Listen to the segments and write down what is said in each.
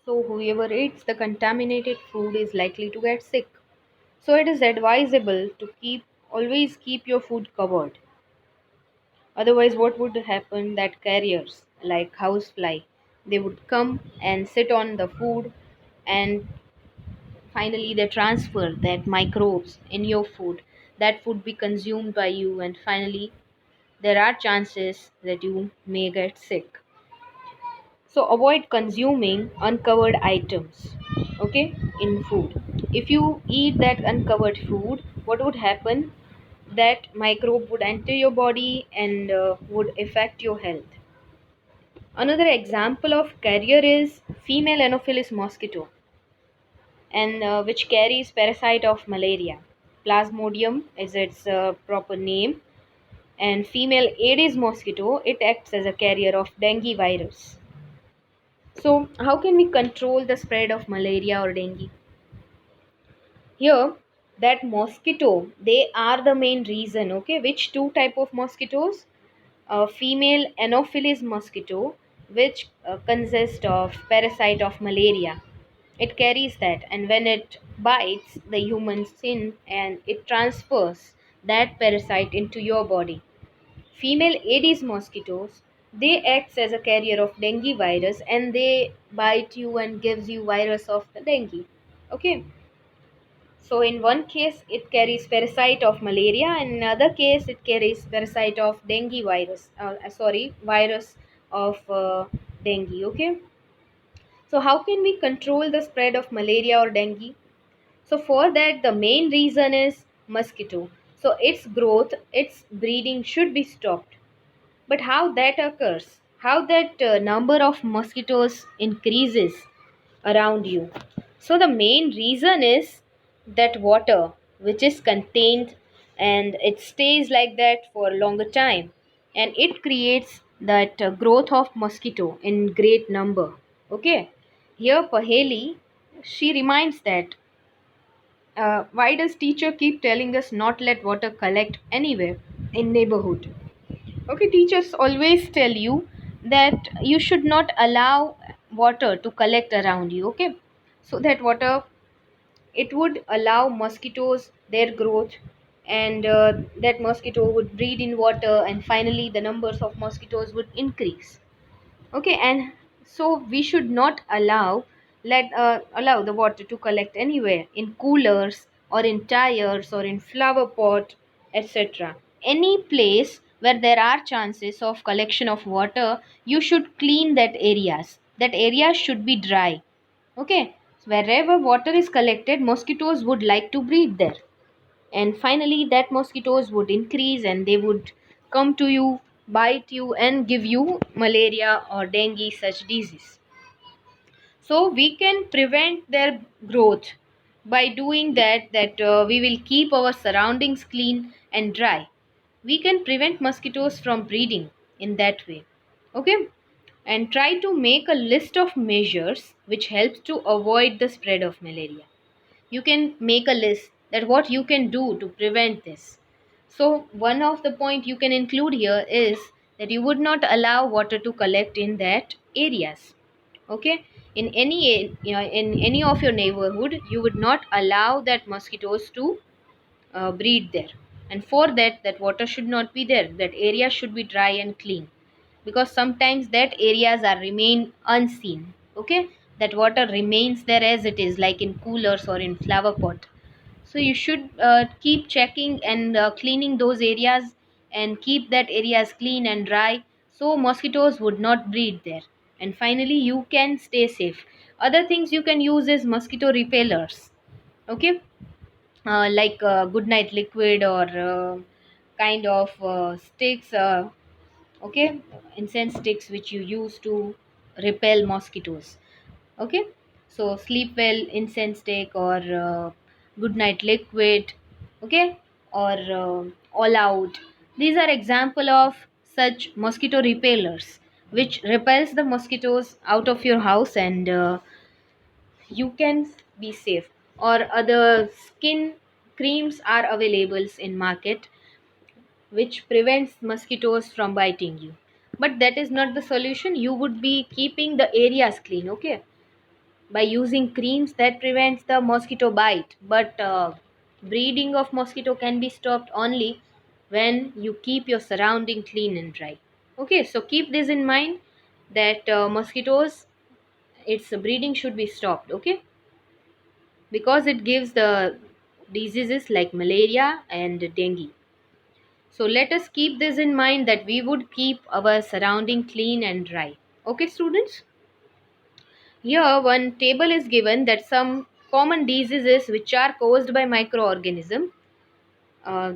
So whoever eats the contaminated food is likely to get sick. So it is advisable to always keep your food covered. Otherwise, what would happen that carriers like housefly, they would come and sit on the food, and finally they transfer that microbes in your food. That food be consumed by you, and finally there are chances that you may get sick. So avoid consuming uncovered items, okay, in food. If you eat that uncovered food, what would happen? That microbe would enter your body and would affect your health. Another example of carrier is female Anopheles mosquito, and which carries parasite of malaria. Plasmodium is its proper name, and female Aedes mosquito, it acts as a carrier of dengue virus. So, how can we control the spread of malaria or dengue? Here, that mosquito, they are the main reason. Okay, which two type of mosquitoes? Female Anopheles mosquito, which consists of parasite of malaria. It carries that, and when it bites the human skin, and it transfers that parasite into your body. Female Aedes mosquitoes, they acts as a carrier of dengue virus, and they bite you and gives you virus of the dengue. Okay, so in one case it carries parasite of malaria, and in another case it carries parasite of dengue virus. Virus of dengue. Okay, so how can we control the spread of malaria or dengue? So for that, the main reason is mosquito. So its growth, its breeding should be stopped. But how that occurs? How that number of mosquitoes increases around you? So the main reason is that water which is contained, and it stays like that for a longer time, and it creates that growth of mosquito in great number. Okay, here Paheli, she reminds that why does teacher keep telling us not let water collect anywhere in neighborhood? Okay, teachers always tell you that you should not allow water to collect around you. Okay, so that water, it would allow mosquitoes their growth, and that mosquito would breed in water, and finally the numbers of mosquitoes would increase. Okay, and so we should not allow the water to collect anywhere in coolers or in tires or in flower pot, etc. Any place where there are chances of collection of water, you should clean that area should be dry. Okay, so wherever water is collected, mosquitoes would like to breed there, and finally that mosquitoes would increase, and they would come to you, bite you, and give you malaria or dengue such disease. So we can prevent their growth by doing that we will keep our surroundings clean and dry. We can prevent mosquitoes from breeding in that way. Okay, and try to make a list of measures which helps to avoid the spread of malaria. You can make a list that what you can do to prevent this. So one of the point you can include here is that you would not allow water to collect in that areas. Okay, in in any of your neighborhood, you would not allow that mosquitoes to breed there, and for that, that water should not be there, that area should be dry and clean, because sometimes that areas are remain unseen. Okay, that water remains there as it is, like in coolers or in flower pot. So you should keep checking and cleaning those areas, and keep that areas clean and dry, so mosquitoes would not breed there, and finally you can stay safe. Other things you can use is mosquito repellers. Okay, like good night liquid, or kind of sticks, okay, incense sticks which you use to repel mosquitoes. Okay, so sleep well incense stick, or good night liquid. Okay, or all out. These are example of such mosquito repellers which repels the mosquitoes out of your house, and you can be safe. Or other skin creams are available in market which prevents mosquitoes from biting you, but that is not the solution. You would be keeping the areas clean. Okay, by using creams that prevents the mosquito bite, but breeding of mosquito can be stopped only when you keep your surrounding clean and dry. Okay, so keep this in mind that mosquitoes, its breeding should be stopped, okay, because it gives the diseases like malaria and dengue. So let us keep this in mind that we would keep our surrounding clean and dry. Okay, students? Here, one table is given that some common diseases which are caused by microorganism.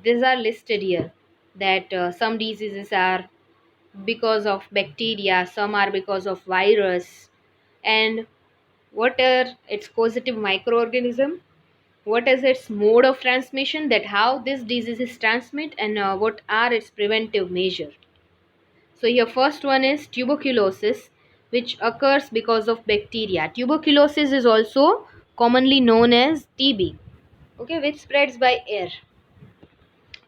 These are listed here. That some diseases are because of bacteria, some are because of virus, and what are its causative microorganism, what is its mode of transmission, that how this disease is transmit, and what are its preventive measure. So your first one is tuberculosis, which occurs because of bacteria. Tuberculosis is also commonly known as TB, okay, which spreads by air.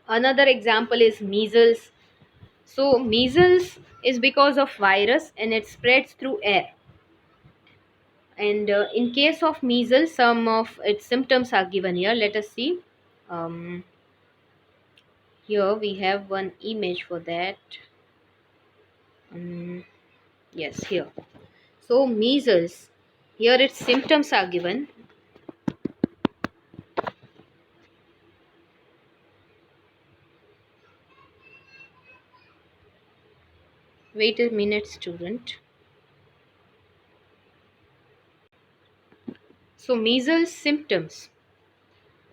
Another example is measles. So measles is because of virus and it spreads through air. And in case of measles, some of its symptoms are given here. Let us see. Um, Here we have one image for that. Um, yes, here. So measles, here its symptoms are given. Wait a minute, student. So measles symptoms,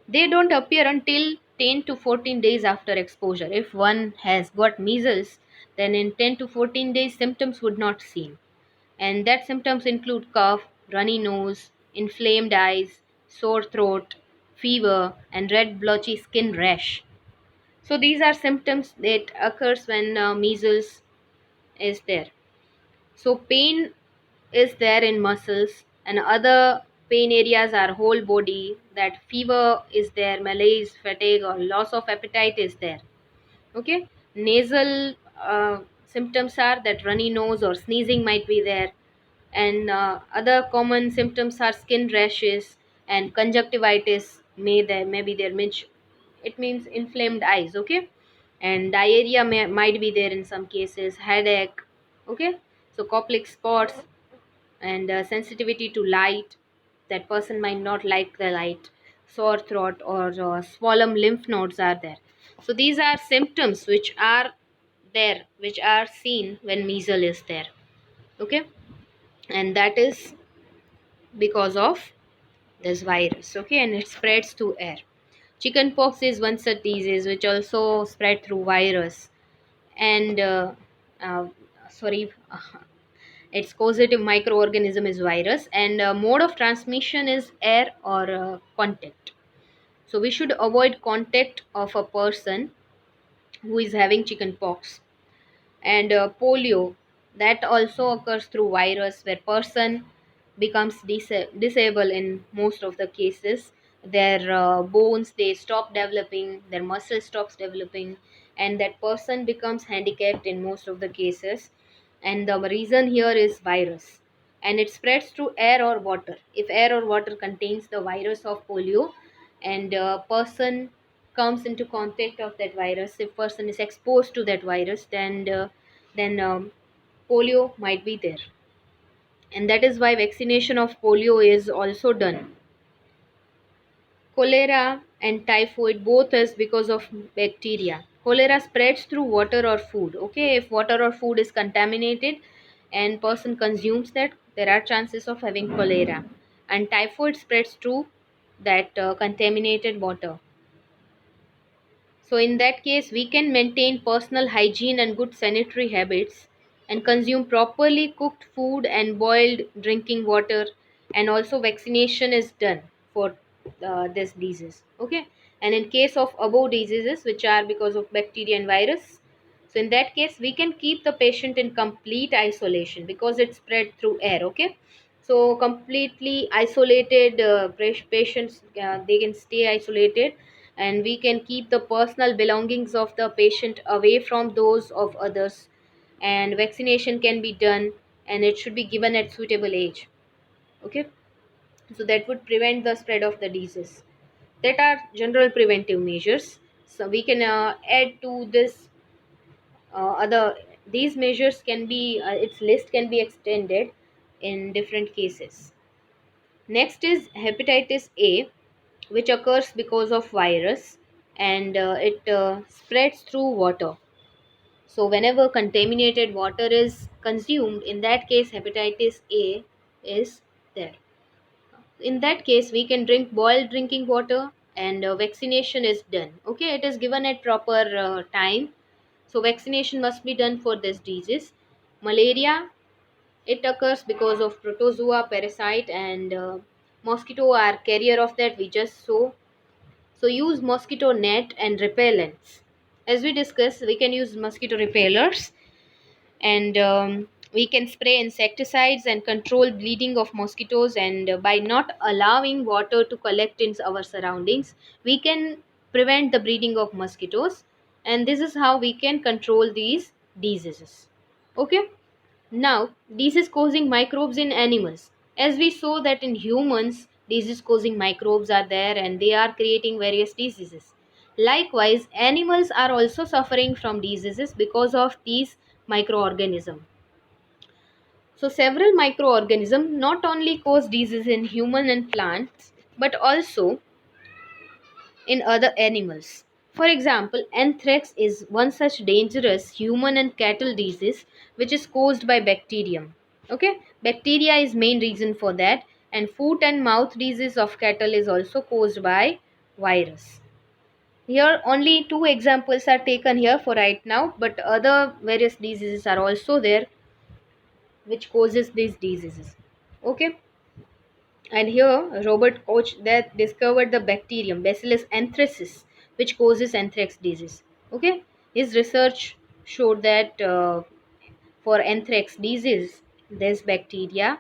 they don't appear until 10 to 14 days after exposure. If one has got measles, then in 10 to 14 days symptoms would not seem. And that symptoms include cough, runny nose, inflamed eyes, sore throat, fever, and red blotchy skin rash. So these are symptoms that occurs when measles is there. So pain is there in muscles, and other pain areas are whole body. That fever is there, malaise, fatigue, or loss of appetite is there. Okay, nasal symptoms are that runny nose or sneezing might be there, and other common symptoms are skin rashes and conjunctivitis may be there, which it means inflamed eyes, okay, and diarrhea might be there in some cases, headache, okay, so Koplik spots, and sensitivity to light, that person might not like the light, sore throat, or swollen lymph nodes are there. So these are symptoms which are there, which are seen when measles is there, okay, and that is because of this virus, okay, and it spreads through air. Chickenpox is one such disease which also spread through virus, and uh, sorry, its causative microorganism is virus, and mode of transmission is air or contact. So we should avoid contact of a person who is having chickenpox. And polio, that also occurs through virus, where person becomes disabled in most of the cases. Their bones, they stop developing, their muscle stops developing, and that person becomes handicapped in most of the cases. And the reason here is virus, and it spreads through air or water. If air or water contains the virus of polio, and a person comes into contact of that virus, if person is exposed to that virus, then polio might be there, and that is why vaccination of polio is also done. Cholera and typhoid both is because of bacteria. Cholera spreads through water or food, okay, if water or food is contaminated and person consumes that, there are chances of having cholera. And typhoid spreads through that contaminated water. So, in that case, we can maintain personal hygiene and good sanitary habits, and consume properly cooked food and boiled drinking water. And also, vaccination is done for this disease. Okay, and in case of above diseases, which are because of bacteria and virus, so in that case, we can keep the patient in complete isolation because it's spread through air. Okay, so completely isolated patients, they can stay isolated, and we can keep the personal belongings of the patient away from those of others, and vaccination can be done, and it should be given at suitable age, okay. so that would prevent the spread of the disease. That are general preventive measures. So we can add to this other, these measures can be its list can be extended in different cases. Next is hepatitis A, which occurs because of virus, and it spreads through water. So whenever contaminated water is consumed, in that case hepatitis A is there. In that case we can drink boiled drinking water, and vaccination is done. Okay, it is given at proper time. So vaccination must be done for this disease. Malaria, it occurs because of protozoa parasite, and mosquito are carrier of that, we just saw. So use mosquito net and repellents. As we discussed, we can use mosquito repellers, and we can spray insecticides and control bleeding of mosquitoes, and by not allowing water to collect in our surroundings, we can prevent the breeding of mosquitoes, and this is how we can control these diseases. Okay, now disease causing microbes in animals. As we saw that in humans disease causing microbes are there and they are creating various diseases. Likewise, animals are also suffering from diseases because of these microorganisms. So several microorganisms not only cause disease in human and plants, but also in other animals. For example, anthrax is one such dangerous human and cattle disease which is caused by bacterium. Okay, bacteria is main reason for that, and foot and mouth disease of cattle is also caused by virus. Here only two examples are taken here for right now, but other various diseases are also there which causes these diseases. Okay, and here Robert Koch that discovered the bacterium Bacillus anthracis, which causes anthrax disease. Okay, his research showed that for anthrax disease, this bacteria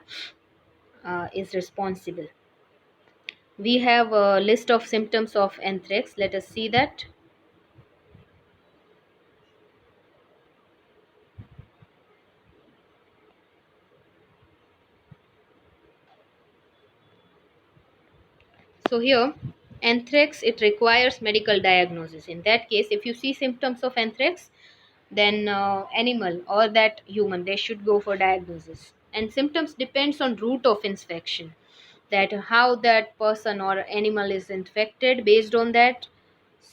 is responsible. We have a list of symptoms of anthrax. Let us see that. So here, anthrax, it requires medical diagnosis. In that case, if you see symptoms of anthrax, then animal or that human, they should go for diagnosis. And symptoms depends on route of infection, that how that person or animal is infected. Based on that,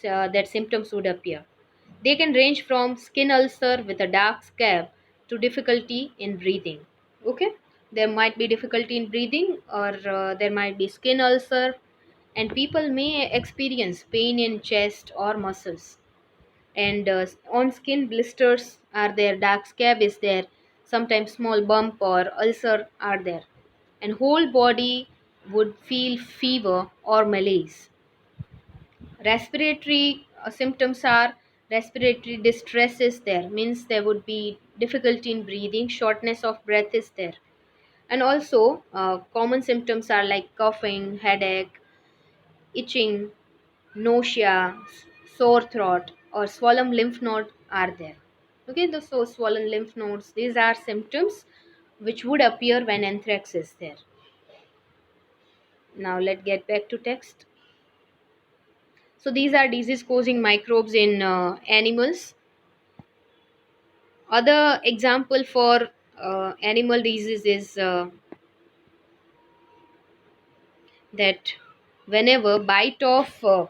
that symptoms would appear. They can range from skin ulcer with a dark scab to difficulty in breathing. Okay, there might be difficulty in breathing, or there might be skin ulcer, and people may experience pain in chest or muscles, and on skin blisters are there, dark scab is there, sometimes small bump or ulcer are there, and whole body would feel fever or malaise. Respiratory symptoms are respiratory distress is there, means there would be difficulty in breathing, shortness of breath is there, and also common symptoms are like coughing, headache, itching, nausea, sore throat, or swollen lymph node are there. Okay, the so swollen lymph nodes, these are symptoms which would appear when anthrax is there. Now let's get back to text. So these are disease causing microbes in animals. Other example for animal disease is that whenever bite of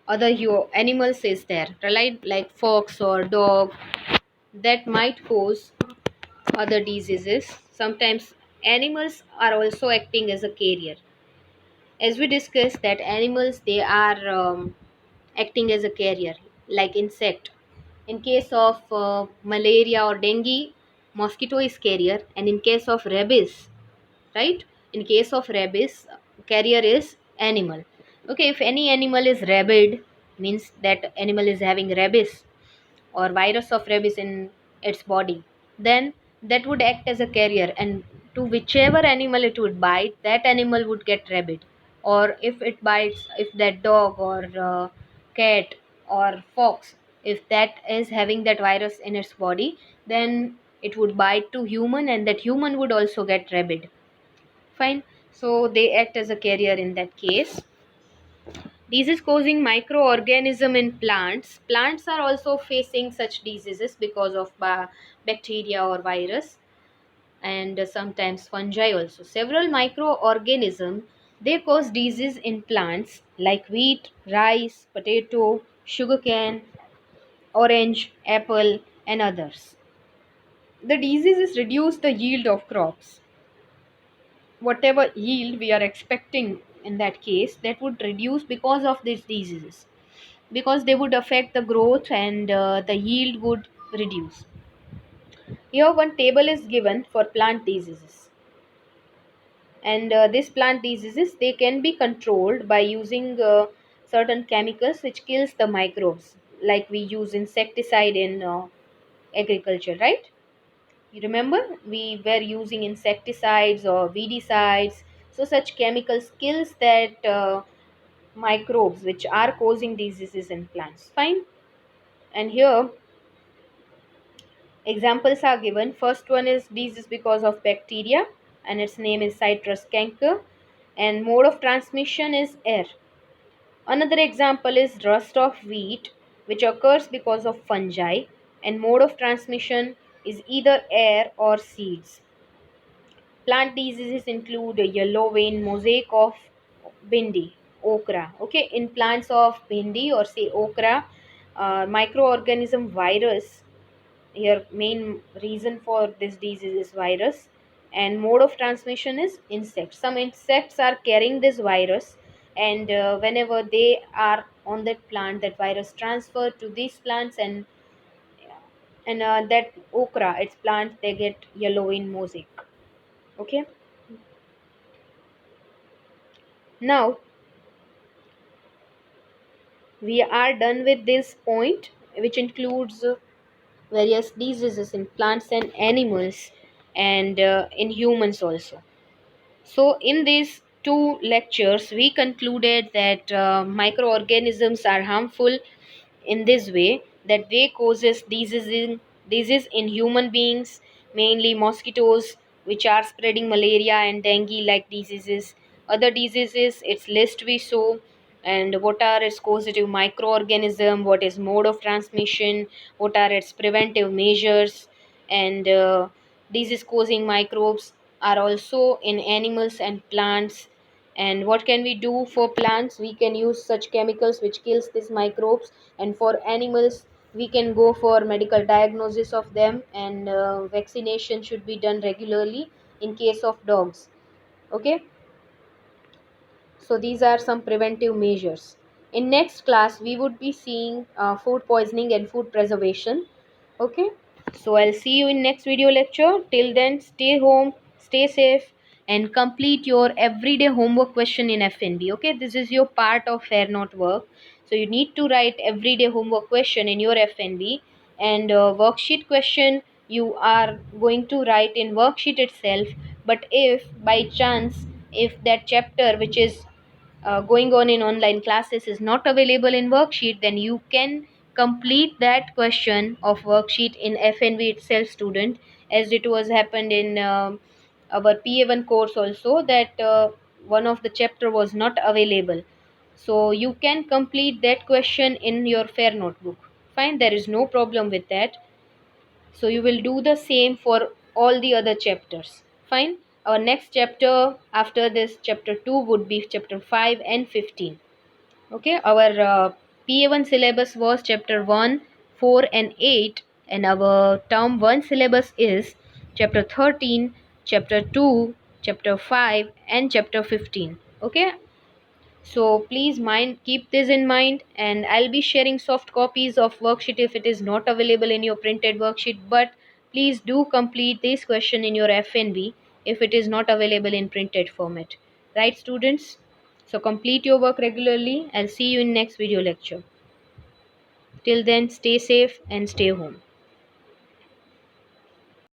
other animals is there, right, like fox or dog, that might cause other diseases. Sometimes animals are also acting as a carrier. As we discussed that animals, they are acting as a carrier, like insect. In case of malaria or dengue, mosquito is carrier, and in case of rabies, right, in case of rabies, carrier is animal. Okay, if any animal is rabid, means that animal is having rabies or virus of rabies in its body, then that would act as a carrier, and to whichever animal it would bite, that animal would get rabid. Or if it bites, if that dog or cat or fox, if that is having that virus in its body, then it would bite to human, and that human would also get rabid. Fine. So they act as a carrier in that case. Disease causing microorganism in plants. Plants are also facing such diseases because of bacteria or virus, and sometimes fungi also. Several microorganisms, they cause disease in plants like wheat, rice, potato, sugarcane, orange, apple, and others. The diseases reduce the yield of crops. Whatever yield we are expecting in that case, that would reduce because of these diseases, because they would affect the growth, and the yield would reduce. Here one table is given for plant diseases, and these plant diseases, they can be controlled by using certain chemicals which kills the microbes, like we use insecticide in agriculture, right? You remember we were using insecticides or weedicides. So such chemicals kills that microbes which are causing diseases in plants. Fine. And here examples are given. First one is disease because of bacteria, and its name is citrus canker, and mode of transmission is air. Another example is rust of wheat, which occurs because of fungi, and mode of transmission is either air or seeds. Plant diseases include a yellow vein mosaic of bindi, okra. Okay, in plants of bindi or say okra, microorganism virus, here main reason for this disease is virus, and mode of transmission is insects. Some insects are carrying this virus, and whenever they are on that plant, that virus transfer to these plants, and that okra, its plant, they get yellow in mosaic. Okay, now we are done with this point, which includes various diseases in plants and animals, and in humans also. So, in these two lectures, we concluded that microorganisms are harmful in this way, that they causes disease in human beings, mainly mosquitoes, which are spreading malaria and dengue like diseases. Other diseases, its list we saw, and what are its causative microorganism, what is mode of transmission, what are its preventive measures, and disease causing microbes are also in animals and plants. And what can we do for plants? We can use such chemicals which kills these microbes, and for animals we can go for medical diagnosis of them, and vaccination should be done regularly in case of dogs. Okay, so these are some preventive measures. In next class we would be seeing food poisoning and food preservation. Okay, so I'll see you in next video lecture. Till then, stay home, stay safe, and complete your everyday homework question in FNB. Okay, this is your part of fair note work. So you need to write everyday homework question in your FNB, and worksheet question you are going to write in worksheet itself. But if by chance, if that chapter which is going on in online classes is not available in worksheet, then you can complete that question of worksheet in FNV itself, student, as it was happened in our PA1 course also, that one of the chapter was not available. So you can complete that question in your fair notebook. Fine, there is no problem with that. So you will do the same for all the other chapters. Fine. Our next chapter after this, chapter 2, would be chapter 5 and 15. Okay, our PA1 syllabus was chapter 1, 4, and 8, and our term 1 syllabus is chapter 13, chapter 2, chapter 5, and chapter 15. Okay, so please mind keep this in mind, and I'll be sharing soft copies of worksheet if it is not available in your printed worksheet. But please do complete this question in your FNB if it is not available in printed format. Right, students? So complete your work regularly. I'll see you in next video lecture. Till then, stay safe and stay home.